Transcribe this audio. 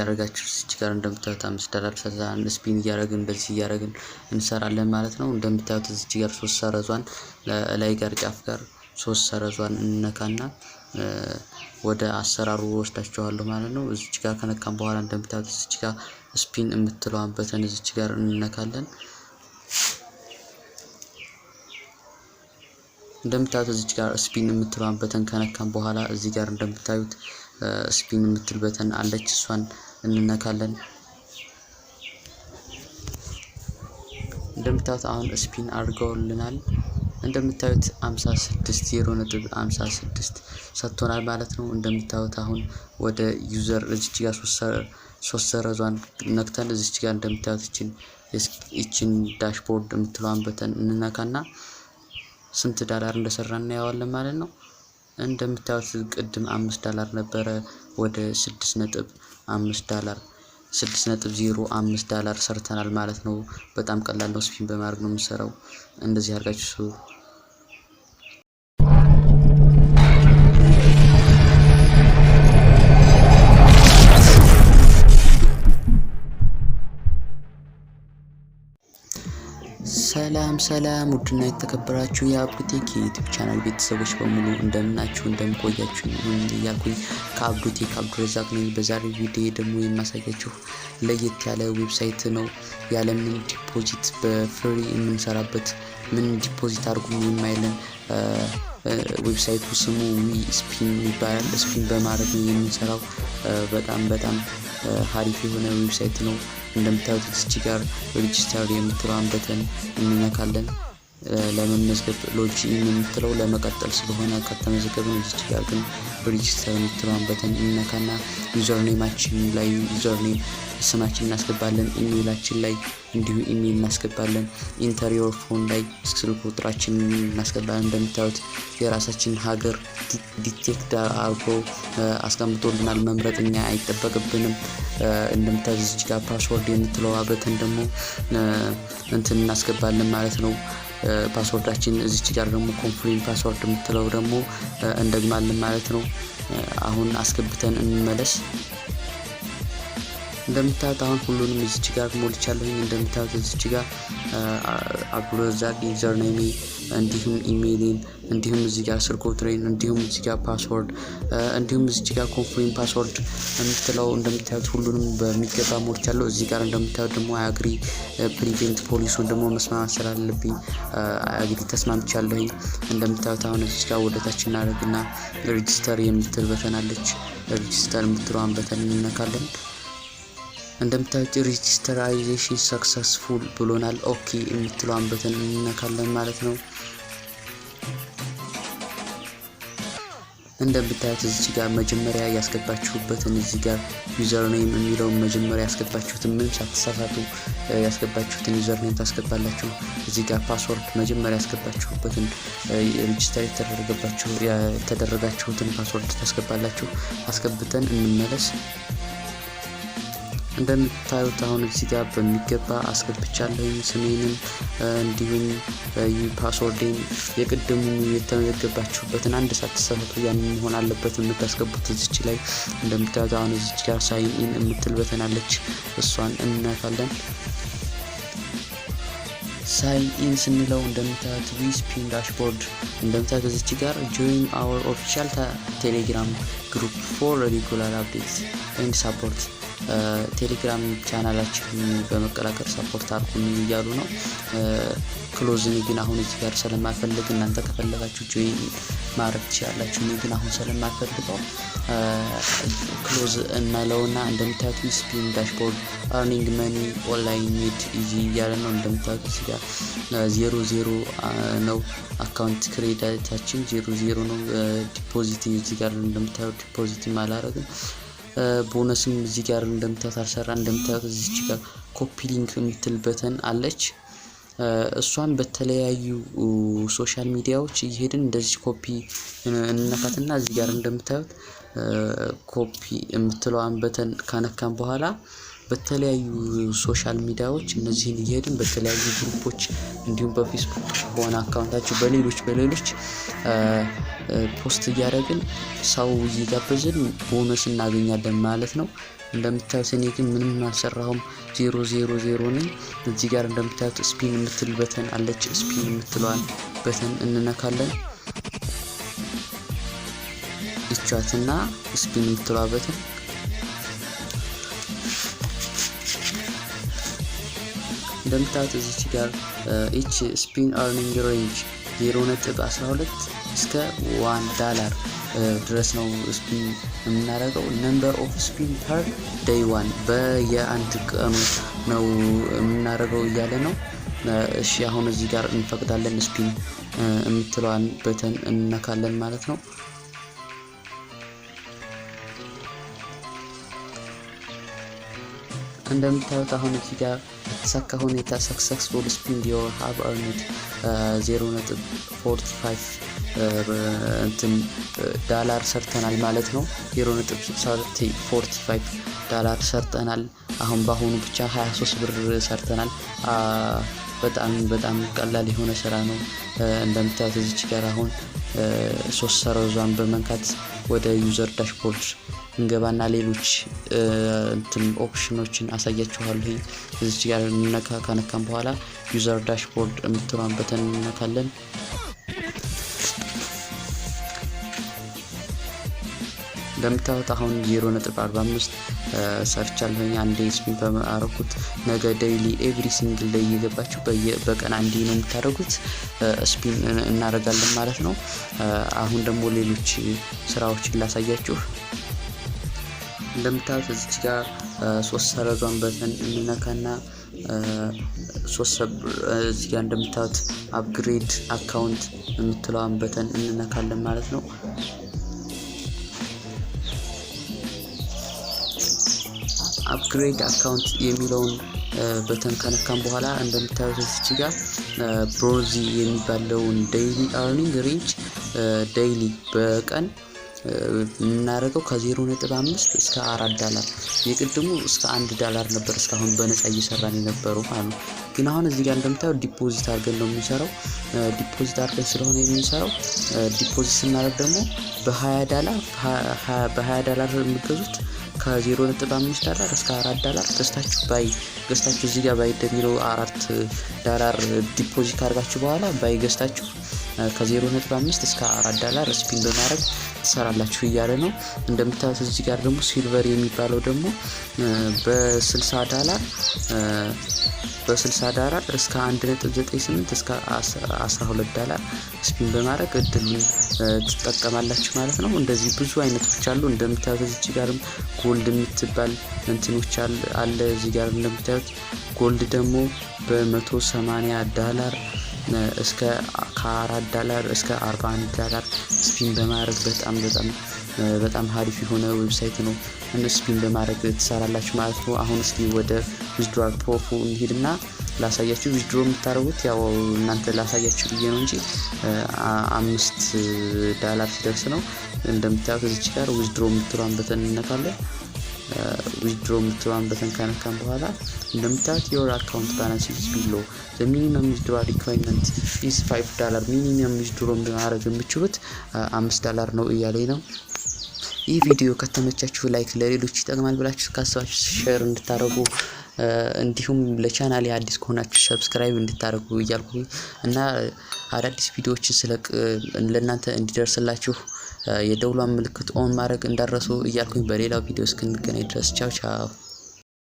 ያረጋችሁ እዚህ ጋር እንደምታዩት $5 ሰዛን ስፒን ያረግን እንደዚህ ያረግን እንሰራለን ማለት ነው። እንደምታዩት እዚህ ጋር 3 ሰረዟን ላይ ጋር ጫፍ ጋር 3 ሰረዟን እንነካና ወደ አሰራሩ ወስዳቸዋለሁ ማለት ነው። እዚህ ጋር ከነካን በኋላ እንደምታዩት እዚህ ጋር ስፒን የምትለዋን በተን እዚህ ጋር እንነካለን። እንደምታዩት እዚህ ጋር ስፒን የምትለዋን በተን ከነካን በኋላ እዚህ ጋር እንደምታዩት ስፒን የምትል በተን አለች እሷን እንነካለን። እንደምታዩት አሁን ስፒን አድርገውልናል። እንደምታዩት 56.0.56 ሰጥቶናል ማለት ነው። እንደምታዩት አሁን ወደ ዩዘር እዚህ ጋር 3 ሰረዟን ነክተን እዚህ ጋር እንደምታዩት እቺን ዳሽቦርድ የምትለዋን በተን እንነካና ስንት ዳላር እንደሰራን እናያለን ማለት ነው። እንደምታዩት ቅድም $5 ነበረ ወደ $6.05 ሰርተናል ማለት ነው። በጣም ቀላል ነው። ስፒን በማድረግ ነው የምንሰራው። እንደዚህ አድርጋችሁ ሰላም ውድና የተከበራችሁ የአብዱቴክ ዩቲዩብ ቻናል ቤተሰቦች በሙሉ እንደምናችሁ እንደምቆያችሁ እያልኩኝ ከአብዱቴክ አብዱረዛቅ ነኝ። በዛሬው ቪዲዮ ደግሞ የማሳያችሁ ለየት ያለ ዌብሳይት ነው። ያለምን ዲፖዚት በፍሪ የምንሰራበት ምን ዲፖዚት አድርጉ የማይለን ዌብሳይቱ ስሙ ስፒን ይባላል። ስፒን በማድረግ የምንሰራው በጣም ሀሪፍ የሆነ ዌብሳይት ነው። እንደምታዩት እዚህ ጋር ሬጂስተር የምትለዋን በተን እንነካለን። ለመመዝገብ ሎጊን የምትለው ለመቀጠል ስለሆነ ከተመዘገብን እዚህ ጋር ግን ሬጂስተር የምትለዋን በተን እንነካና ዩዘር ኔማችን ላይ ዩዘር ኔም ስማችን እናስገባለን። ኢሜይላችን ላይ እንዲሁ ኢሜይል እናስገባለን። ኢንተሪዮር ፎን ላይ ስልክ ቁጥራችን እናስገባለን። እንደምታዩት የራሳችን ሀገር ዲቴክት አድርጎ አስቀምጦልናል። መምረጥኛ አይጠበቅብንም። እንደምታዩት እዚህ ጋር ፓስወርድ የምትለው በተን ደግሞ እናስገባለን ማለት ነው። ፓስወርዳችን እዚህ ጋር ደግሞ ኮንፊርም ፓስወርድ የምትለው ደግሞ እንደግማለን ማለት ነው። አሁን አስገብተን እንመለስ። እንደምታዩት አሁን ሁሉንም እዚህ ጋር ሞልቻለሁ። እንደምታዩት እዚህ ጋር አብዱረዛቅ ዩዘር ኔም እንዲሁም ኢሜይልን እንዲሁም እዚህ ጋር ስልክ ቁጥሬን እንዲሁም እዚህ ጋር ፓስወርድ እንዲሁም እዚህ ጋር ኮንፊርም ፓስወርድ የምትለው እንደምታዩት ሁሉንም በሚገባ ሞልቻለሁ። እዚህ ጋር እንደምታዩት ደግሞ አግሪ ፕሪቬንት ፖሊሱን ደግሞ መስማማት ስላለብኝ አግሪ ተስማምቻለሁ። እንደምታዩት አሁን እዚህ ጋር ወደታች እናደርግና ሬጂስተር የምትል በተን አለች። ሬጂስተር የምትለዋን በተን እንነካለን። እንደምታዩት ሬጂስተራይዜሽን ሰክሰስፉል ብሎናል። ኦኬ የምትለዋን በተን እንነካለን ማለት ነው። እንደምታዩት እዚህ ጋር መጀመሪያ ያስገባችሁበትን እዚህ ጋር ዩዘር ኔም የሚለውን መጀመሪያ ያስገባችሁትን ምን ሳትሳሳቱ ያስገባችሁትን ዩዘር ኔም ታስገባላችሁ። እዚህ ጋር ፓስወርድ መጀመሪያ ያስገባችሁበትን ሬጂስተር የተደረጋችሁትን ፓስወርድ ታስገባላችሁ። አስገብተን እንመለስ። እንደምታዩት አሁን እዚህ ጋር በሚገባ አስገብቻለሁ ስሜንም እንዲሁም ፓስወርዴን የቅድሙ የተመዘገባችሁበትን አንድ ሳትሳሳቱ ያን መሆን አለበት የምታስገቡት እዚህ ላይ። እንደምታዩት አሁን እዚህ ጋር ሳይን ኢን የምትል በተን አለች። እሷን እንነካለን። ሳይን ኢን ስንለው እንደምታዩት ስፒን ዳሽቦርድ እንደምታዩት እዚህ ጋር ጆይን አወር ኦፊሻል ቴሌግራም ግሩፕ ፎር ሬጉላር አፕዴትስ ኤንድ ሰፖርት ቴሌግራም ቻናላችን በመቀላቀል ሰፖርት አድርጉን እያሉ ነው። ክሎዝን ግን አሁን እዚህ ጋር ስለማልፈልግ እናንተ ከፈለጋችሁ ጆይን ማድረግ ትችላላችሁ። እኔ ግን አሁን ስለማልፈልገው ክሎዝ እናለውና እንደምታዩት ስፒን ዳሽቦርድ earning money online made easy እያለ ነው። እንደምታዩት እዚህ ጋር 00 ነው አካውንት ክሬዲታችን 00 ነው። ዲፖዚት እዚህ ጋር እንደምታዩት ዲፖዚት ማላረግም ቦነስም እዚህ ጋር እንደምታዩት አልሰራ። እንደምታዩት እዚህ ጋር ኮፒ ሊንክ የምትል በተን አለች። እሷን በተለያዩ ሶሻል ሚዲያዎች እየሄድን እንደዚህ ኮፒ እንነካትና እዚህ ጋር እንደምታዩት ኮፒ የምትለዋን በተን ካነካን በኋላ በተለያዩ ሶሻል ሚዲያዎች እነዚህን እየሄድን በተለያዩ ግሩፖች እንዲሁም በፌስቡክ ሆነ አካውንታችሁ በሌሎች ፖስት እያደረግን ሰው እየጋበዝን ቦነስ እናገኛለን ማለት ነው። እንደምታዩት እኔ ግን ምንም አልሰራሁም 000 ነኝ። እዚህ ጋር እንደምታዩት ስፒን የምትል በተን አለች። ስፒን የምትለዋን በተን እንነካለን። እቻትና ስፒን የምትለዋ በተን እንደምታዩት እዚህ ጋር each spin earning range 0.12 እስከ $1 ድረስ ነው ስፒን የምናደርገው። number of spin per day 1 በየአንድ ቀኑ ነው የምናደርገው እያለ ነው። እሺ አሁን እዚህ ጋር እንፈቅዳለን። ስፒን የምትለዋን በተን እንነካለን ማለት ነው። እንደምታዩት አሁን እዚህ ጋር ተሳካ ሁኔታ successful spin you have earned 0.45 ዳላር ሰርተናል ማለት ነው። 0.45 ዳላር ሰርተናል። አሁን በአሁኑ ብቻ 23 ብር ሰርተናል። በጣም ቀላል የሆነ ስራ ነው። እንደምታዩት እዚህ ጋር አሁን 3 ሰረዟን በመንካት ወደ ዩዘር ዳሽቦርድ እንገባና ሌሎች ኦፕሽኖችን አሳያችኋለሁ። እዚህ ጋር ከነካን በኋላ ዩዘር ዳሽቦርድ የምትለውን በተን እንነካለን። እንደምታዩት አሁን 0.45 ሰርቻለሁ። አንዴ ስፒን በማረኩት ነገ ዴይሊ ኤቭሪ ሲንግል ዴይ እየገባችሁ በቀን አንዴ ነው የምታደርጉት ስፒን እናደርጋለን ማለት ነው። አሁን ደግሞ ሌሎች ስራዎችን ላሳያችሁ። እንደምታዩት እዚህ ጋር 3 ሰረዟን በተን እንነካና እዚህ ጋር እንደምታዩት አፕግሬድ አካውንት የምትለዋን በተን እንነካለን ማለት ነው። አፕግሬድ አካውንት የሚለውን በተን ከነካን በኋላ እንደምታዩት እዚህ ጋር ብሮዚ የሚባለውን ዴይሊ earning range ዴይሊ በቀን እናረጋው ከ0.5 እስከ $4 የቅድሙ እስከ $1 ነበር እስካሁን በነፃ እየሰራን የነበረው ማለት ነው። ግን አሁን እዚህ ጋር እንደምታዩት ዲፖዚት አድርገን ነው የምንሰራው። ዲፖዚት አድርገን ስለሆነ የምንሰራው ዲፖዚት ስናደርግ ደግሞ በ$20 የምትገዙት ከ0.5 እስከ $4 ገዝታችሁ እዚህ ጋር ባይ እንደሚለው $4 ዲፖዚት አድርጋችሁ በኋላ ባይ ገዝታችሁ ከ0.5 እስከ $4 ስፒን በማድረግ ትሰራላችሁ እያለ ነው። እንደምታዩት እዚህ ጋር ደግሞ ሲልቨር የሚባለው ደግሞ በ$60 እስከ 1.98 እስከ $12 ስፒን በማድረግ እድሉን ትጠቀማላችሁ ማለት ነው። እንደዚህ ብዙ አይነቶች አሉ። እንደምታዩት እዚህ ጋርም ጎልድ የምትባል እንትኖች አለ። እዚህ ጋር እንደምታዩት ጎልድ ደግሞ በ$180 እስከ $4 እስከ $41 ስፒን በማድረግ በጣም ሀሪፍ የሆነ ዌብሳይት ነው። ስፒን በማድረግ ትሰራላችሁ ማለት ነው። አሁን እስኪ ወደ ዊዝድሮዋል ፕሮፉ እንሂድና ላሳያችሁ። ዊዝድሮ የምታደርጉት ያው እናንተ ላሳያችሁ ብዬ ነው እንጂ $5 ሲደርስ ነው። እንደምታዩት እዚህ ጋር ዊዝድሮ የምትለዋን በተን እንነካለን። ዊዝድሮ የምትለዋን በተን ከነካን በኋላ እንደምታዩት your account balance is below the minimum withdrawal requirement is $5 ሚኒመም ዊዝድሮ ማድረግ የምትችሉት $5 ነው እያለኝ ነው። ይህ ቪዲዮ ከተመቻችሁ ላይክ፣ ለሌሎች ይጠቅማል ብላችሁ ካሰባችሁ ሼር እንድታደርጉ እንዲሁም ለቻናሌ አዲስ ከሆናችሁ ሰብስክራይብ እንድታደርጉ እያልኩ እና አዳዲስ ቪዲዮዎችን ስለቅ ለእናንተ እንዲደርስላችሁ የደውሏን ምልክት ኦን ማድረግ እንዳረሱ እያልኩኝ በሌላው ቪዲዮ እስክንገናኝ ድረስ ቻው ቻው።